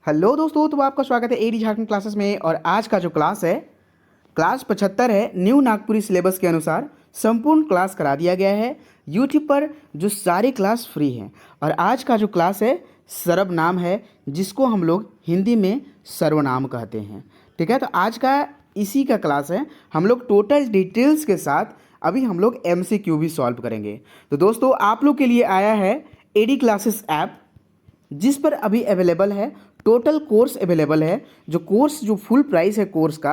Hello दोस्तों, तो आपका स्वागत है एडी झारखंड क्लासेस में। और आज का जो क्लास है, क्लास 75 है। न्यू नागपुरी सिलेबस के अनुसार संपूर्ण क्लास करा दिया गया है यूट्यूब पर, जो सारी क्लास फ्री हैं। और आज का जो क्लास है सर्वनाम है, जिसको हम लोग हिंदी में सर्वनाम कहते हैं। ठीक है, तो आज का इसी का क्लास है। हम लोग टोटल डिटेल्स के साथ अभी हम लोग MCQ भी सॉल्व करेंगे। तो दोस्तों, आप लोग के लिए आया है एडी क्लासेस ऐप, जिस पर अभी अवेलेबल है टोटल कोर्स अवेलेबल है। जो कोर्स जो फुल प्राइस है कोर्स का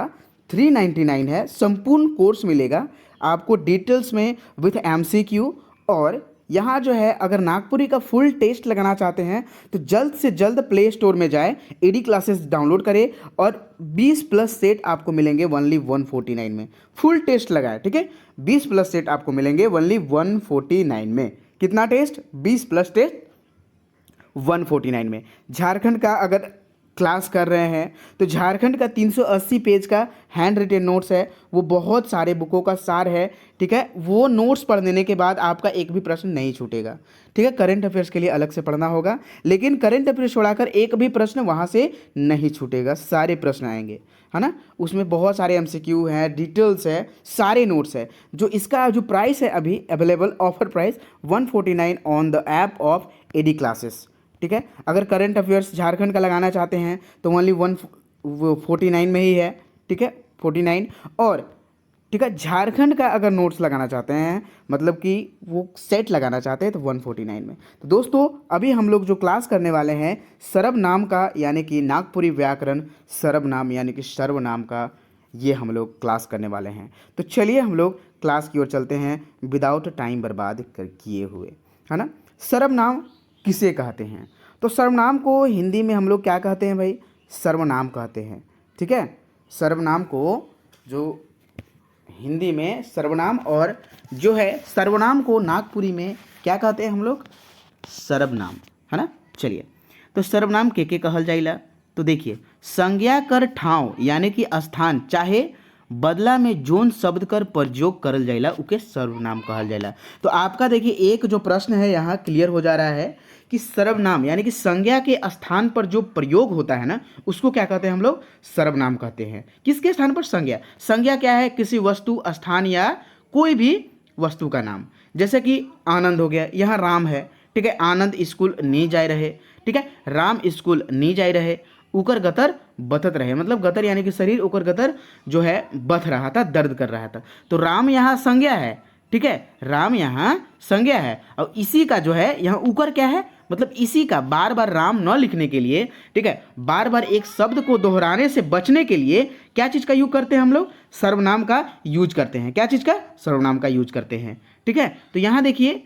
399 है। संपूर्ण कोर्स मिलेगा आपको डिटेल्स में विथ MCQ। और यहाँ जो है, अगर नागपुरी का फुल टेस्ट लगाना चाहते हैं तो जल्द से जल्द प्ले स्टोर में जाए, एडी क्लासेस डाउनलोड करें और 20+ सेट आपको मिलेंगे ओनली 149 में। फुल टेस्ट लगाए, ठीक है। 20+ सेट आपको मिलेंगे ओनली 149 में। कितना टेस्ट? 20+ टेस्ट 149 में। झारखंड का अगर क्लास कर रहे हैं तो झारखंड का 380 पेज का हैंड रिटेन नोट्स है, वो बहुत सारे बुकों का सार है। ठीक है, वो नोट्स पढ़ लेने के बाद आपका एक भी प्रश्न नहीं छूटेगा। ठीक है, करंट अफेयर्स के लिए अलग से पढ़ना होगा, लेकिन करंट अफेयर्स छोड़ाकर एक भी प्रश्न वहाँ से नहीं छूटेगा। सारे प्रश्न आएंगे, है ना। उसमें बहुत सारे MCQ हैं, डिटेल्स है, सारे नोट्स है। जो इसका जो प्राइस है अभी available offer price 149 on the app of AD classes. ठीक है, अगर करंट अफेयर्स झारखंड का लगाना चाहते हैं तो ओनली 149 में ही है। ठीक है, 49। और ठीक है, झारखंड का अगर नोट्स लगाना चाहते हैं, मतलब कि वो सेट लगाना चाहते हैं, तो 149 में। तो दोस्तों, अभी हम लोग जो क्लास करने वाले हैं सर्वनाम का, यानी कि नागपुरी व्याकरण सर्वनाम यानी कि सर्वनाम का, ये हम लोग क्लास करने वाले हैं। तो चलिए हम लोग क्लास की ओर चलते हैं विदाउट टाइम बर्बाद किए हुए, है ना। सर्वनाम किसे कहते हैं? तो सर्वनाम को हिंदी में हम लोग क्या कहते हैं भाई? सर्वनाम कहते हैं। ठीक है, सर्वनाम को जो हिंदी में सर्वनाम, और जो है सर्वनाम को नागपुरी में क्या कहते हैं हम लोग? सर्वनाम, है ना। चलिए, तो सर्वनाम के कहल जाइला। तो देखिए, संज्ञा कर ठाव यानी कि स्थान चाहे बदला में जोन शब्द कर प्रयोग करल जाइला, उके सर्वनाम कहल जाइला। तो आपका देखिए एक जो प्रश्न है यहाँ क्लियर हो जा रहा है कि सर्वनाम यानी कि संज्ञा के स्थान पर जो प्रयोग होता है ना, उसको क्या कहते हैं हम लोग? सर्वनाम कहते हैं। किसके स्थान पर? संज्ञा। संज्ञा क्या है? किसी वस्तु, स्थान या कोई भी वस्तु का नाम। जैसे कि आनंद हो गया, यहाँ राम है। ठीक है, आनंद स्कूल नहीं जाए रहे। ठीक है, राम स्कूल नहीं जाए रहे। उकर गतर बथत रहे, मतलब गतर यानी कि शरीर, उकर गतर जो है बथ रहा था, दर्द कर रहा था। तो राम यहाँ संज्ञा है। ठीक है, राम यहाँ संज्ञा है। और इसी का जो है यहाँ उकर क्या है? मतलब इसी का बार बार राम न लिखने के लिए, ठीक है, बार बार एक शब्द को दोहराने से बचने के लिए क्या चीज़ का यूज करते हैं हम लोग? सर्वनाम का यूज करते हैं। क्या चीज़ का? सर्वनाम का यूज करते हैं। ठीक है, तो यहाँ देखिए,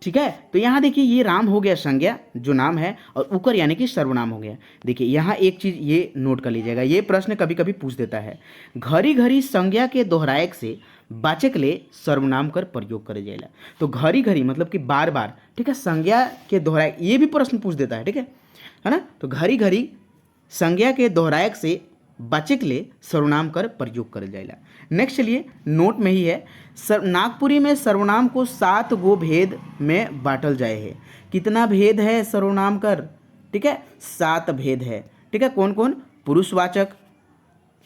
ठीक है, तो यहाँ देखिए ये राम हो गया संज्ञा जो नाम है, और उकर यानी कि सर्वनाम हो गया। देखिए यहाँ एक चीज़ ये नोट कर लीजिएगा, ये प्रश्न कभी कभी पूछ देता है। घड़ी घड़ी संज्ञा के दोहराएक से वाचक ले सर्वनाम कर प्रयोग करे जाएला। तो घड़ी घड़ी मतलब कि बार बार, ठीक है, संज्ञा के दोहराएक, ये भी प्रश्न पूछ देता है। ठीक है ना। तो घड़ी घड़ी संज्ञा के दोहराएक से वाचक ले सर्वनाम कर प्रयोग करल जाएला। नेक्स्ट चलिए, नोट में ही है, नागपुरी में सर्वनाम को 7 गो भेद में बांटल जाए है। कितना भेद है सर्वनाम कर? ठीक है, 7 भेद है। ठीक है, कौन कौन? पुरुषवाचक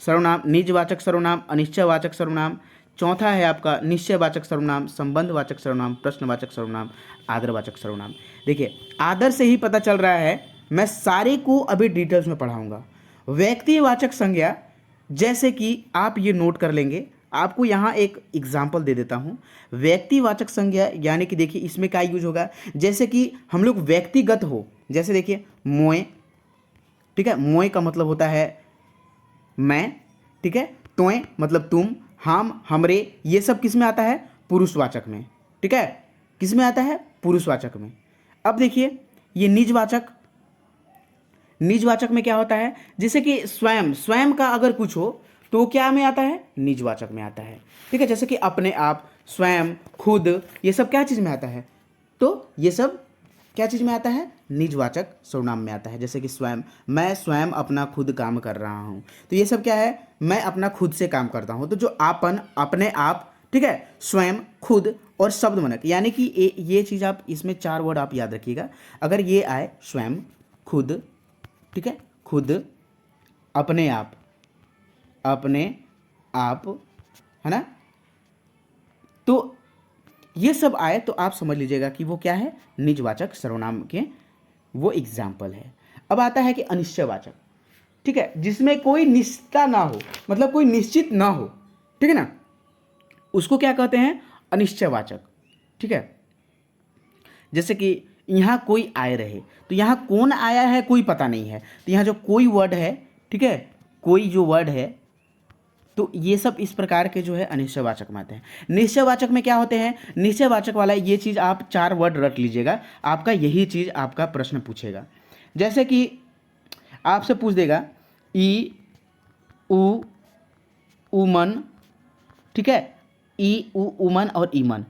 सर्वनाम, निजवाचक सर्वनाम, अनिश्चयवाचक सर्वनाम। चौथा है आपका निश्चयवाचक सर्वनाम, संबंधवाचक सर्वनाम, प्रश्नवाचक सर्वनाम, आदरवाचक सर्वनाम। देखिए, आदर से ही पता चल रहा है, मैं सारे को अभी डिटेल्स में पढ़ाऊंगा। व्यक्तिवाचक संज्ञा, जैसे कि आप ये नोट कर लेंगे, आपको यहाँ एक एग्जाम्पल दे देता हूँ। व्यक्तिवाचक संज्ञा यानी कि देखिए इसमें क्या यूज होगा, जैसे कि हम लोग व्यक्तिगत हो, जैसे देखिए मोए। ठीक है, मोए का मतलब होता है मैं। ठीक है, तोए मतलब तुम, हम, हमरे, ये सब किस में आता है? पुरुषवाचक में। ठीक है, किस में आता है? पुरुषवाचक में। अब देखिए ये निजवाचक, निजवाचक में क्या होता है? जैसे कि स्वयं, स्वयं का अगर कुछ हो तो क्या में आता है? निजवाचक में आता है। ठीक है, जैसे कि अपने आप, स्वयं, खुद, ये सब क्या चीज़ में आता है? तो ये सब क्या चीज़ में आता है? निजवाचक सर्वनाम में आता है। जैसे कि स्वयं, मैं स्वयं अपना खुद काम कर रहा हूँ, तो ये सब क्या है? मैं अपना खुद से काम करता हूँ। तो जो आपन, अपने आप, ठीक है, स्वयं, खुद और शब्द मनक, यानी कि ये चीज़ आप इसमें 4 वर्ड आप याद रखिएगा। अगर ये आए स्वयं, खुद, ठीक है, खुद, अपने आप, अपने आप, है ना। तो ये सब आए तो आप समझ लीजिएगा कि वो क्या है, निजवाचक सर्वनाम के वो एग्जाम्पल है। अब आता है कि अनिश्चयवाचक, ठीक है, जिसमें कोई निश्चितता ना हो, मतलब कोई निश्चित ना हो, ठीक है ना, उसको क्या कहते हैं, अनिश्चयवाचक। ठीक है, जैसे कि यहाँ कोई आए रहे, तो यहाँ कौन आया है कोई पता नहीं है, तो यहाँ जो कोई वर्ड है, ठीक है, कोई जो वर्ड है, तो ये सब इस प्रकार के जो है अनिश्चयवाचक में आते हैं। निश्चयवाचक में क्या होते हैं, निश्चयवाचक वाला ये चीज़ आप 4 वर्ड रख लीजिएगा, आपका यही चीज़ आपका प्रश्न पूछेगा। जैसे कि आपसे पूछ देगा ई, उ, उमन, ठीक है, ई, उ, उमन और ईमन,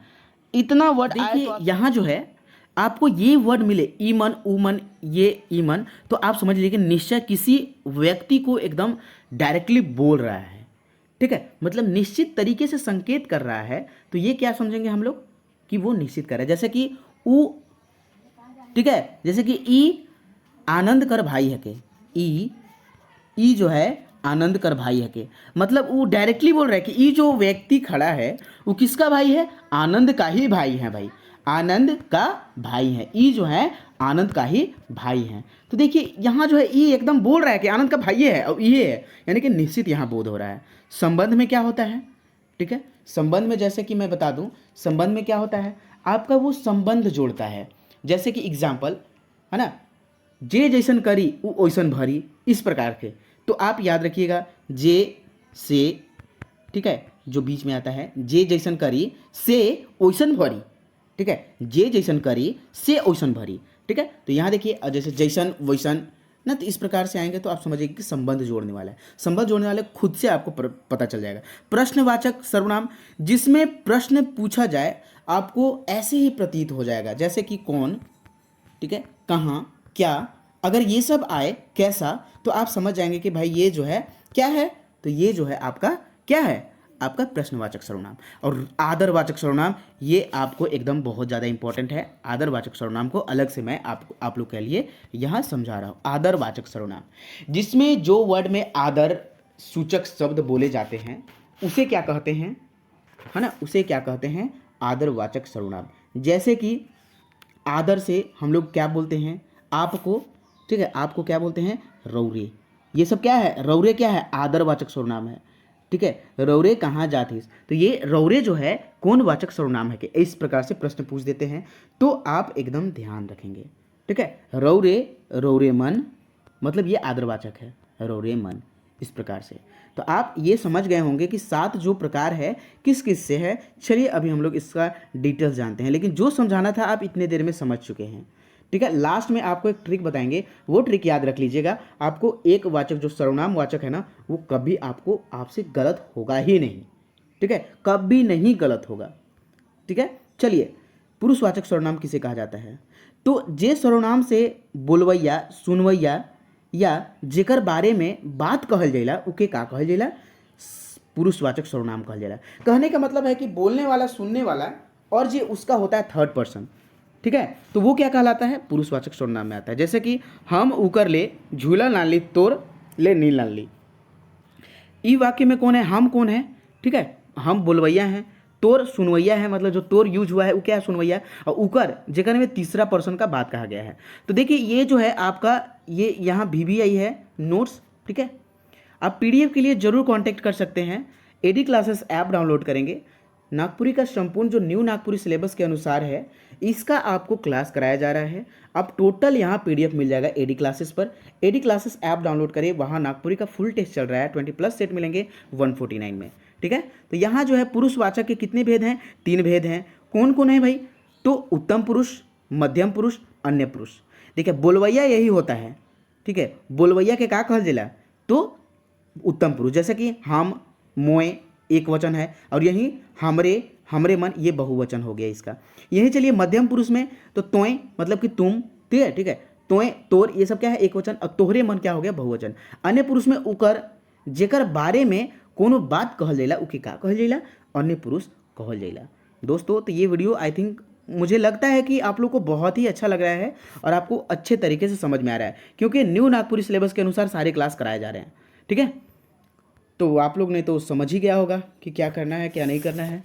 इतना वर्ड आए तो यहाँ जो है आपको ये वर्ड मिले, ईमन, उमन, ये ईमन, तो आप समझ लीजिए कि निश्चय किसी व्यक्ति को एकदम डायरेक्टली बोल रहा है, ठीक है, मतलब निश्चित तरीके से संकेत कर रहा है, तो ये क्या समझेंगे हम लोग कि वो निश्चित कर रहा है। जैसे कि उ, ठीक है, जैसे कि ई आनंद कर भाई है के, ई जो है आनंद कर भाई है के, मतलब वो डायरेक्टली बोल रहा है कि ई जो व्यक्ति खड़ा है वो किसका भाई है, आनंद का ही भाई है भाई, आनंद का भाई है, ई जो है आनंद का ही भाई है। तो देखिए यहाँ जो है ई एकदम बोल रहा है कि आनंद का भाई है और ये है, यानी कि निश्चित यहाँ बोध हो रहा है। संबंध में क्या होता है, ठीक है, संबंध में जैसे कि मैं बता दूं, संबंध में क्या होता है, आपका वो संबंध जोड़ता है। जैसे कि एग्जाम्पल है ना, जे जैसन करी वो ओइसन भरी, इस प्रकार के, तो आप याद रखिएगा जे से, ठीक है, जो बीच में आता है, जे जैसन करी से ओइसन भरी, ठीक है, जे जैसन करी से ओइसन भरी, ठीक है। तो यहाँ देखिए जैसे जैसन वैसन ना, तो इस प्रकार से आएंगे तो आप समझिए कि संबंध जोड़ने वाला है। संबंध जोड़ने वाले खुद से आपको पता चल जाएगा। प्रश्नवाचक सर्वनाम, जिसमें प्रश्न पूछा जाए, आपको ऐसे ही प्रतीत हो जाएगा, जैसे कि कौन, ठीक है, कहाँ, क्या, अगर ये सब आए, कैसा, तो आप समझ जाएंगे कि भाई ये जो है क्या है, तो ये जो है आपका क्या है, आपका प्रश्नवाचक सर्वनाम। और आदरवाचक सर्वनाम, ये आपको एकदम बहुत ज़्यादा इंपॉर्टेंट है। आदरवाचक सर्वनाम को अलग से मैं आप लोग के लिए यहाँ समझा रहा हूँ। आदरवाचक सर्वनाम, जिसमें जो वर्ड में आदर सूचक शब्द बोले जाते हैं उसे क्या कहते हैं, है ना, उसे क्या कहते हैं, आदरवाचक सर्वनाम। जैसे कि आदर से हम लोग क्या बोलते हैं, आपको, ठीक है, आपको क्या बोलते हैं, रौरे, ये सब क्या है, रौरे क्या है, आदरवाचक सर्वनाम है, ठीक है, रौरे कहाँ जातीस, तो ये रौरे जो है कौन वाचक सर्वनाम है कि इस प्रकार से प्रश्न पूछ देते हैं, तो आप एकदम ध्यान रखेंगे, ठीक है। रौरे, रौरे मन, मतलब ये आदरवाचक है, रौरे मन, इस प्रकार से। तो आप ये समझ गए होंगे कि 7 जो प्रकार है किस किस से है। चलिए अभी हम लोग इसका डिटेल्स जानते हैं, लेकिन जो समझाना था आप इतने देर में समझ चुके हैं, ठीक है। लास्ट में आपको एक ट्रिक बताएंगे, वो ट्रिक याद रख लीजिएगा। आपको एक वाचक जो सर्वनाम वाचक है ना, वो कभी आपको आपसे गलत होगा ही नहीं, ठीक है, कभी नहीं गलत होगा, ठीक है। चलिए, पुरुषवाचक सर्वनाम किसे कहा जाता है, तो जे सर्वनाम से बोलवैया, सुनवैया या जेकर बारे में बात कहल जाला उके का कहल जाला, पुरुषवाचक सर्वनाम कहल जाला। कहने का मतलब है कि बोलने वाला, सुनने वाला और जे उसका होता है थर्ड पर्सन, ठीक है, तो वो क्या कहलाता है, पुरुषवाचक सर्वनाम में आता है। जैसे कि हम उकर ले झूला नान ली, तोर ले नील नान ली, ई वाक्य में कौन है, हम कौन है, ठीक है, हम बोलवैया हैं, तोर सुनवैया है, मतलब जो तोर यूज हुआ है वो क्या है, सुनवैया, और उकर जेकर में तीसरा पर्सन का बात कहा गया है। तो देखिए ये जो है आपका, ये यहाँ VBI है नोट्स, ठीक है। आप PDF के लिए जरूर कांटेक्ट कर सकते हैं। AD क्लासेस ऐप डाउनलोड करेंगे, नागपुरी का संपूर्ण जो न्यू नागपुरी सिलेबस के अनुसार है इसका आपको क्लास कराया जा रहा है। अब टोटल यहाँ PDF मिल जाएगा AD क्लासेस पर। AD क्लासेस ऐप डाउनलोड करें, वहाँ नागपुरी का फुल टेस्ट चल रहा है, 20+ सेट मिलेंगे 149 में, ठीक है। तो यहाँ जो है पुरुषवाचक के कितने भेद हैं, 3 भेद हैं। कौन कौन है भाई, तो उत्तम पुरुष, मध्यम पुरुष, अन्य पुरुष। देखिए बोलवैया यही होता है, ठीक है, बोलवैया के का कहल जाला, तो उत्तम पुरुष। जैसे कि हम, मोए एक वचन है, और यही हमरे, हमरे मन, ये बहुवचन हो गया इसका। यही चलिए मध्यम पुरुष में तो तोय मतलब कि तुम, ठीक है, ठीक है, तोय, तोर, ये सब क्या है, एक वचन, और तोहरे मन क्या हो गया, बहुवचन। अन्य पुरुष में उकर, जेकर बारे में कोनो बात कहल जाला उके का कहल जाला, अन्य पुरुष कहल जाला। दोस्तों तो ये वीडियो आई थिंक मुझे लगता है कि आप लोग को बहुत ही अच्छा लग रहा है और आपको अच्छे तरीके से समझ में आ रहा है, क्योंकि न्यू नागपुरी सिलेबस के अनुसार सारे क्लास कराए जा रहे हैं। ठीक है, तो आप लोग ने तो समझ ही गया होगा कि क्या करना है क्या नहीं करना है।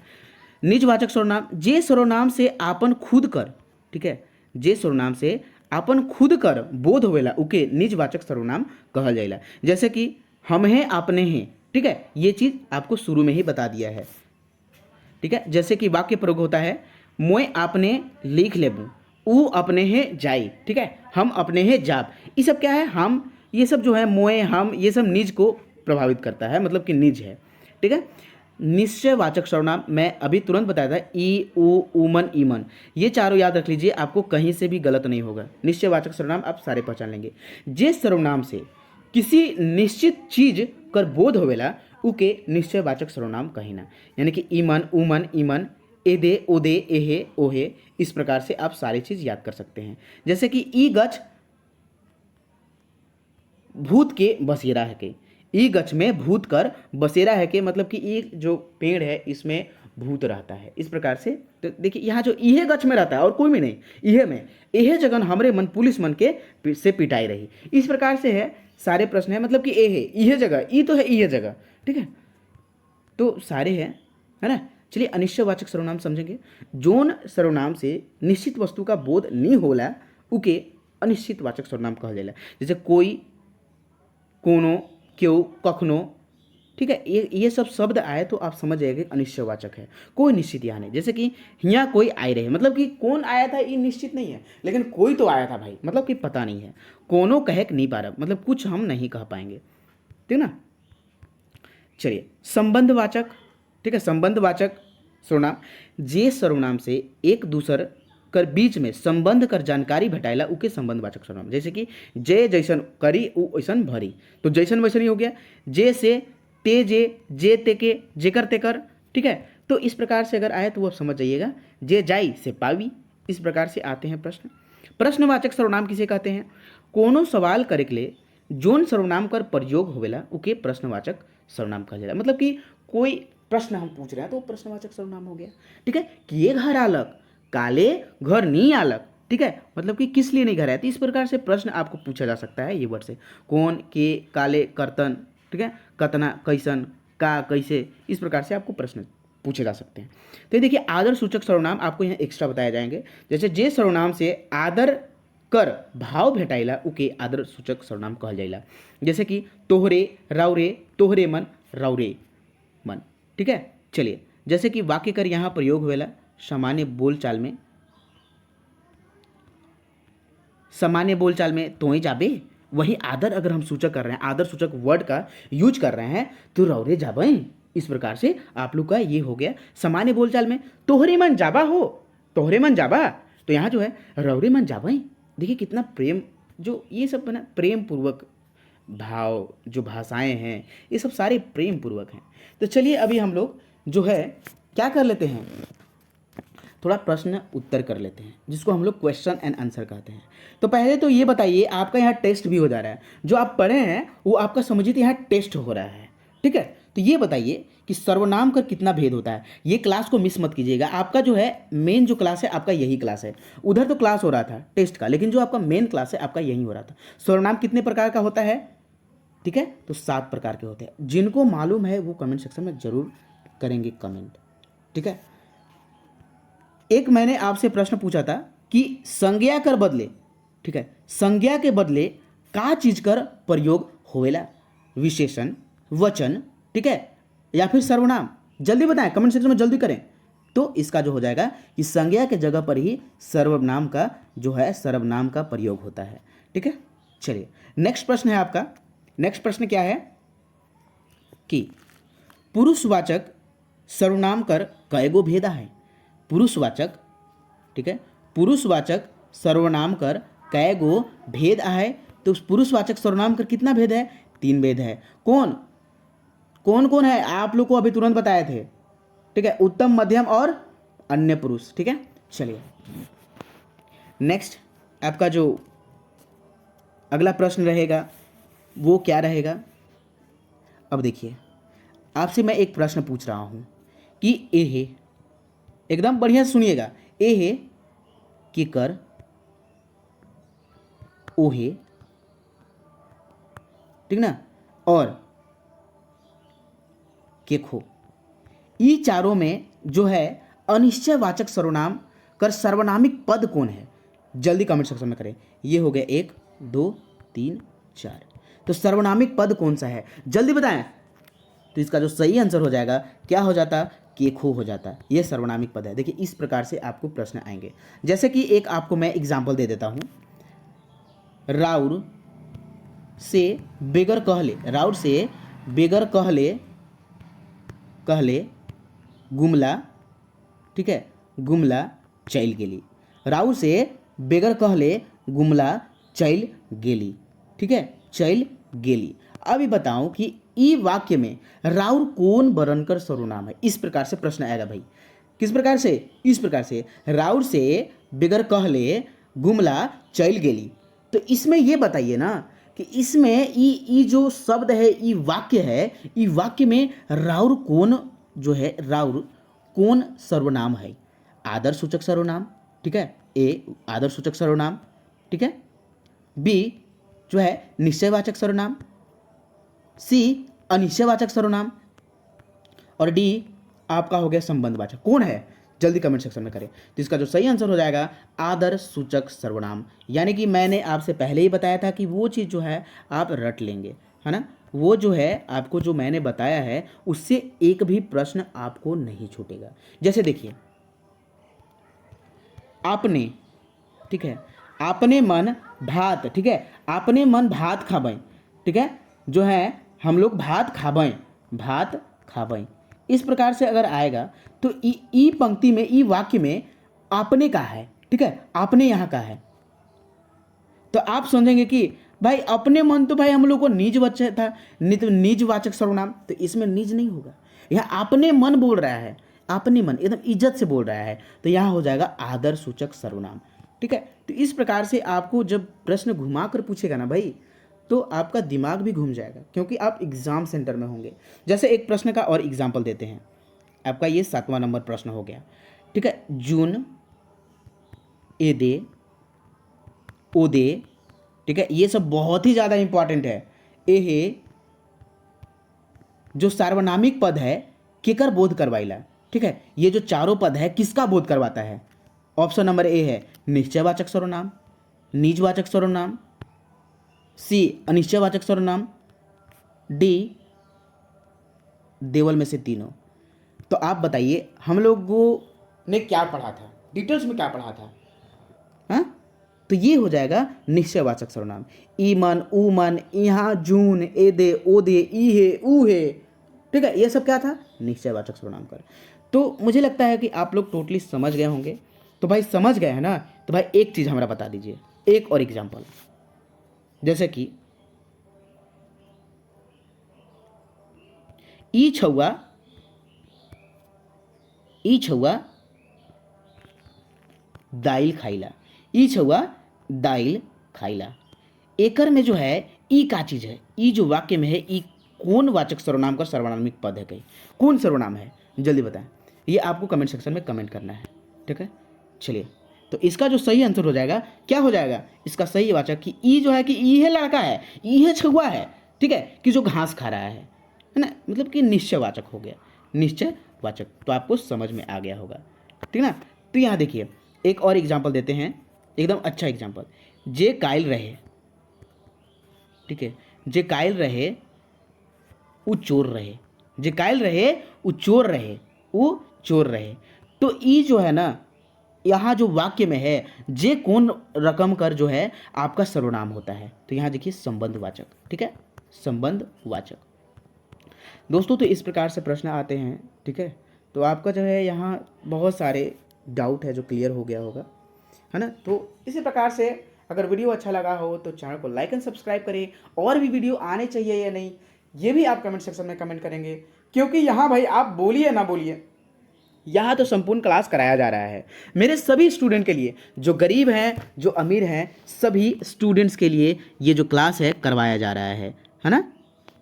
निजवाचक सर्वनाम, जे सर्वनाम से आपन खुद कर, ठीक है, जे सर्वनाम से आपन खुद कर बोध होवेला उके निजवाचक सर्वनाम कहल जाएला। जैसे कि हम हैं आपने हैं, ठीक है, ये चीज़ आपको शुरू में ही बता दिया है। ठीक है, जैसे कि वाक्य प्रयोग होता है मोए आपने लिख लेबू, ऊ अपने हैं जाई, ठीक है, हम अपने हैं जाब, ये सब क्या है, हम, ये सब जो है मोए हम, ये सब निज को प्रभावित करता है, मतलब कि निज है। ठीक है, निश्चयवाचक सर्वनाम मैं अभी तुरंत बताया था, ई ऊ उमन ईमन, ये चारों याद रख लीजिए, आपको कहीं से भी गलत नहीं होगा। निश्चयवाचक सर्वनाम आप सारे पहचान लेंगे। जिस सर्वनाम से किसी निश्चित चीज कर बोध होवेला उके निश्चयवाचक सर्वनाम कहीना, यानी कि ईमन उमन ईमन एदे ओदे एहे ओहे, इस प्रकार से आप सारी चीज याद कर सकते हैं। जैसे कि ई गच भूत के बसेरा है के, ई गच में भूत कर बसेरा है के, मतलब कि ई जो पेड़ है इसमें भूत रहता है, इस प्रकार से। तो देखिए यहाँ जो इहे गच में रहता है और कोई में नहीं, इहे में, इहे जगन हमरे मन पुलिस मन के से पिटाई रही, इस प्रकार से है सारे प्रश्न है, मतलब कि ए है इहे जगह, ई तो है इहे जगह, ठीक है, तो सारे हैं, है ना। चलिए अनिश्चयवाचक सर्वनाम समझेंगे। जोन सर्वनाम से निश्चित वस्तु का बोध नहीं होला उके अनिश्चितवाचक सर्वनाम कहल जाला। जैसे कोई, कोनो, क्यों, कखनो, ठीक है, ये सब शब्द आए तो आप समझ जाइए कि अनिश्चयवाचक है, कोई निश्चित यहाँ नहीं। जैसे कि यहाँ कोई आए रहे, मतलब कि कौन आया था ये निश्चित नहीं है, लेकिन कोई तो आया था भाई, मतलब कि पता नहीं है। कोनो कह नहीं पा रहा, मतलब कुछ हम नहीं कह पाएंगे, ठीक ना। चलिए संबंधवाचक, ठीक है, संबंधवाचक सर्वनाम, जे सर्वनाम से एक दूसर कर बीच में संबंध कर जानकारी भेटाइला उके संबंधवाचक सर्वनाम। जैसे कि जे जैसन करी उ ऐसन भरी, तो जैसन वैसन ही हो गया। जे से ते जे ते के, जेकर तेकर, ठीक है, तो इस प्रकार से अगर आए तो वो समझ जाइएगा। जे जाई से पावी, इस प्रकार से आते हैं प्रश्न। प्रश्नवाचक सर्वनाम किसे कहते हैं? कोनो सवाल करे के लिए जोन सर्वनाम कर प्रयोग होवेला उके प्रश्नवाचक सर्वनाम कहा जाएगा। मतलब कि कोई प्रश्न हम पूछ रहे हैं तो वो प्रश्नवाचक सर्वनाम हो गया, ठीक है। कि ये घर आलक, काले घर नहीं आलक, ठीक है, मतलब कि किस लिए नहीं घर आया। तो इस प्रकार से प्रश्न आपको पूछा जा सकता है ये वर्ड से। कौन, के, काले, कर्तन, ठीक है, कतना, कैसन, का, कैसे, इस प्रकार से आपको प्रश्न पूछे जा सकते हैं। तो ये देखिए आदर सूचक सर्वनाम आपको यहाँ एक्स्ट्रा बताए जाएंगे। जैसे जे सर्वनाम से आदर कर भाव भेटाइला उके आदर सूचक सर्वनाम कहल जाइला। जैसे कि तोहरे, राउरे, तोहरे मन, राउरे मन, ठीक है। चलिए जैसे कि वाक्य कर यहाँ प्रयोग हुएला सामान्य बोलचाल में, सामान्य बोलचाल में तो ही जाबे, वही आदर अगर हम सूचक कर रहे हैं, आदर सूचक वर्ड का यूज कर रहे हैं तो रौरे जाबे। इस प्रकार से आप लोग का ये हो गया सामान्य बोलचाल में तोहरे मन जाबा हो, तोहरे मन जाबा, तो यहाँ जो है रौरे मन जाबे। देखिए कितना प्रेम, जो ये सब बना प्रेम पूर्वक भाव, जो भाषाएं हैं ये सब सारे प्रेम पूर्वक हैं। तो चलिए अभी हम लोग जो है क्या कर लेते हैं, थोड़ा प्रश्न उत्तर कर लेते हैं, जिसको हम लोग क्वेश्चन एंड आंसर कहते हैं। तो पहले तो ये बताइए, आपका यहाँ टेस्ट भी हो जा रहा है, जो आप पढ़े हैं वो आपका समझिए तो यहाँ टेस्ट हो रहा है, ठीक है। तो ये बताइए कि सर्वनाम का कितना भेद होता है। ये क्लास को मिस मत कीजिएगा, आपका जो है मेन जो क्लास है आपका यही क्लास है। उधर तो क्लास हो रहा था टेस्ट का, लेकिन जो आपका मेन क्लास है आपका यही हो रहा था। सर्वनाम कितने प्रकार का होता है, ठीक है, तो 7 प्रकार के होते हैं। जिनको मालूम है वो कमेंट सेक्शन में जरूर करेंगे कमेंट, ठीक है। एक मैंने आपसे प्रश्न पूछा था कि संज्ञा कर बदले, ठीक है, संज्ञा के बदले का चीज कर प्रयोग होवेला, विशेषण, वचन, ठीक है, या फिर सर्वनाम। जल्दी बताएं कमेंट सेक्शन में, जल्दी करें। तो इसका जो हो जाएगा कि संज्ञा के जगह पर ही सर्वनाम का जो है सर्वनाम का प्रयोग होता है, ठीक है। चलिए नेक्स्ट प्रश्न है आपका। नेक्स्ट प्रश्न क्या है कि पुरुषवाचक सर्वनाम कर कयगो भेदा है। पुरुषवाचक, ठीक है, पुरुषवाचक सर्वनाम कर कयगो भेद है। तो पुरुषवाचक सर्वनाम कर कितना भेद है? 3 भेद है। कौन कौन कौन है आप लोग को अभी तुरंत बताए थे, ठीक है, उत्तम, मध्यम और अन्य पुरुष, ठीक है। चलिए नेक्स्ट आपका जो अगला प्रश्न रहेगा वो क्या रहेगा। अब देखिए आपसे मैं एक प्रश्न पूछ रहा हूं कि ए है, एकदम बढ़िया से सुनिएगा, ए है केकर, ओहे, ठीक ना, और केखो। ई चारों में जो है अनिश्चयवाचक सर्वनाम कर सर्वनामिक पद कौन है? जल्दी कमेंट सेक्शन में करें। ये हो गया 1 2 3 4। तो सर्वनामिक पद कौन सा है जल्दी बताएं। तो इसका जो सही आंसर हो जाएगा क्या हो जाता? केखो हो जाता। ये सर्वनामिक पद है। देखिए इस प्रकार से आपको प्रश्न आएंगे। जैसे कि एक आपको मैं एग्जाम्पल दे देता हूं। राउर से बेगर कहले, राउर से बेगर कहले कहले गुमला, ठीक है, गुमला चैल गेली। राउर से बेगर कहले गुमला चैल गेली, ठीक है, चैल गेली। अभी बताऊं कि ई वाक्य में राउर कौन वर्णकर सर्वनाम है? इस प्रकार से प्रश्न आएगा भाई। किस प्रकार से? इस प्रकार से, राउर से बेगर कहले गुमला चैल गेली। तो इसमें ये बताइए ना कि इसमें ई जो शब्द है, ई वाक्य है, ई वाक्य में राउर कौन जो है, राउर कौन सर्वनाम है? आदर सूचक सर्वनाम, ठीक है, ए आदर सूचक सर्वनाम, ठीक है, बी जो है निश्चयवाचक सर्वनाम, सी अनिश्चयवाचक सर्वनाम, और डी आपका हो गया संबंधवाचक। कौन है जल्दी कमेंट सेक्शन में करें। तो इसका जो सही आंसर हो जाएगा आदर सूचक सर्वनाम। यानी कि मैंने आपसे पहले ही बताया था कि वो चीज़ जो है आप रट लेंगे, है ना। वो जो है आपको जो मैंने बताया है उससे एक भी प्रश्न आपको नहीं छूटेगा। जैसे देखिए आपने, ठीक है, आपने मन भात, ठीक है, आपने मन भात खाबें, ठीक है, जो है हम लोग भात खाबें, भात खाबें। इस प्रकार से अगर आएगा तो ई पंक्ति में, ई वाक्य में आपने का है, ठीक है, आपने यहाँ का है। तो आप समझेंगे कि भाई अपने मन तो भाई हम लोग को निज वाचक था, निजवाचक सर्वनाम, तो इसमें निज नहीं होगा। यहाँ आपने मन बोल रहा है, अपने मन एकदम इज्जत से बोल रहा है, तो यहाँ हो जाएगा आदर सूचक सर्वनाम, ठीक है। तो इस प्रकार से आपको जब प्रश्न घुमा कर पूछेगा ना भाई, तो आपका दिमाग भी घूम जाएगा, क्योंकि आप एग्जाम सेंटर में होंगे। जैसे एक प्रश्न का और एग्जाम्पल देते हैं। आपका ये 7वां नंबर प्रश्न हो गया, ठीक है। जून ए दे ओ दे, ठीक है, ये सब बहुत ही ज़्यादा इंपॉर्टेंट है। ए जो सार्वनामिक पद है केकर बोध करवाइला, ठीक है, ये जो चारों पद है किसका बोध करवाता है? ऑप्शन नंबर ए है निश्चयवाचक सर्वनाम, निजवाचक सर्वनाम, सी अनिश्चयवाचक सर्वनाम, डी देवल में से तीनों। तो आप बताइए हम लोगों ने क्या पढ़ा था, डिटेल्स में क्या पढ़ा था? हाँ, तो ये हो जाएगा निश्चयवाचक सर्वनाम। ई मन, ऊ मन, यहाँ, जून, ए दे, ओ दे, ई है, ऊ है, ठीक है, ये सब क्या था? निश्चयवाचक सर्वनाम कर। तो मुझे लगता है कि आप लोग टोटली समझ गए होंगे। तो भाई समझ गए हैं ना, तो भाई एक चीज़ हमारा बता दीजिए, एक और एग्जाम्पल। जैसे कि ई छुआ दाइल खाइला, ई छुआ दाइल खाइला। एकर में जो है ई का चीज़ है, ई जो वाक्य में है, ई कौन वाचक सर्वनाम का सर्वनामिक पद है? कहीं कौन सर्वनाम है जल्दी बताएं। ये आपको कमेंट सेक्शन में कमेंट करना है, ठीक है। चलिए, तो इसका जो सही आंसर हो जाएगा क्या हो जाएगा? इसका सही वाचक कि ई जो है कि ई है लड़का है, ई है छुआ है, ठीक है, कि जो घास खा रहा है ना, मतलब कि निश्चयवाचक हो गया, निश्चयवाचक। तो आपको समझ में आ गया होगा, ठीक ना। तो यहाँ देखिए एक और एग्जाम्पल देते हैं, एकदम अच्छा एग्जाम्पल। जे कायल रहे, ठीक है, जे कायल रहे उ चोर रहे, जे कायल रहे उ चोर रहे, उ चोर रहे। तो ई जो है ना, यहाँ जो वाक्य में है, जे कौन रकम कर जो है आपका सर्वनाम होता है। तो यहाँ देखिए संबंधवाचक, ठीक है, संबंधवाचक। दोस्तों तो इस प्रकार से प्रश्न आते हैं, ठीक है। तो आपका जो है यहाँ बहुत सारे डाउट है जो क्लियर हो गया होगा, है ना। तो इसी प्रकार से अगर वीडियो अच्छा लगा हो तो चैनल को लाइक एंड सब्सक्राइब करें। और भी वीडियो आने चाहिए या नहीं, ये भी आप कमेंट सेक्शन में कमेंट करेंगे, क्योंकि यहाँ भाई आप बोलिए ना बोलिए, यहाँ तो संपूर्ण क्लास कराया जा रहा है मेरे सभी स्टूडेंट के लिए, जो गरीब हैं, जो अमीर हैं, सभी स्टूडेंट्स के लिए ये जो क्लास है करवाया जा रहा है ना।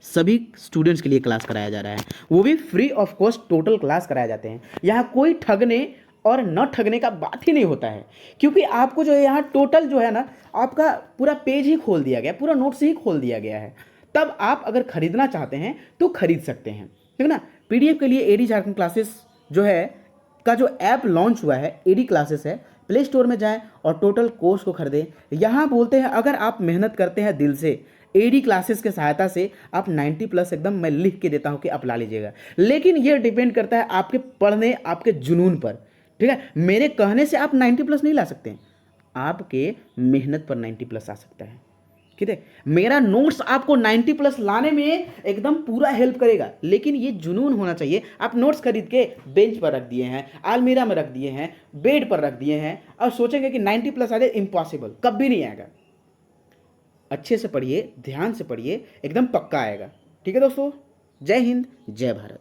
सभी स्टूडेंट्स के लिए क्लास कराया जा रहा है, वो भी free of cost total class कराए जाते हैं। यहाँ कोई ठगने और न ठगने का बात ही नहीं होता है, क्योंकि आपको जो है यहाँ टोटल जो है ना आपका पूरा पेज ही खोल दिया गया, पूरा नोट्स ही खोल दिया गया है। तब आप अगर खरीदना चाहते हैं तो खरीद सकते हैं, ठीक है ना। पीडीएफ के लिए एडी झारखंड क्लासेस जो है का जो ऐप लॉन्च हुआ है, एडी क्लासेस है, प्ले स्टोर में जाएं और टोटल कोर्स को खरीदें। यहाँ बोलते हैं अगर आप मेहनत करते हैं दिल से, एडी क्लासेस के सहायता से आप 90+ एकदम मैं लिख के देता हूँ कि आप ला लीजिएगा। लेकिन ये डिपेंड करता है आपके पढ़ने, आपके जुनून पर, ठीक है। मेरे कहने से आप 90+ नहीं ला सकते हैं, आपके मेहनत पर 90+ आ सकता है, ठीक है। मेरा नोट्स आपको 90+ लाने में एकदम पूरा हेल्प करेगा, लेकिन ये जुनून होना चाहिए। आप नोट्स खरीद के बेंच पर रख दिए हैं, अलमीरा में रख दिए हैं, बेड पर रख दिए हैं और सोचेंगे कि 90+ आ जाए, इम्पॉसिबल, कभी नहीं आएगा। अच्छे से पढ़िए, ध्यान से पढ़िए, एकदम पक्का आएगा, ठीक है दोस्तों। जय हिंद, जय भारत।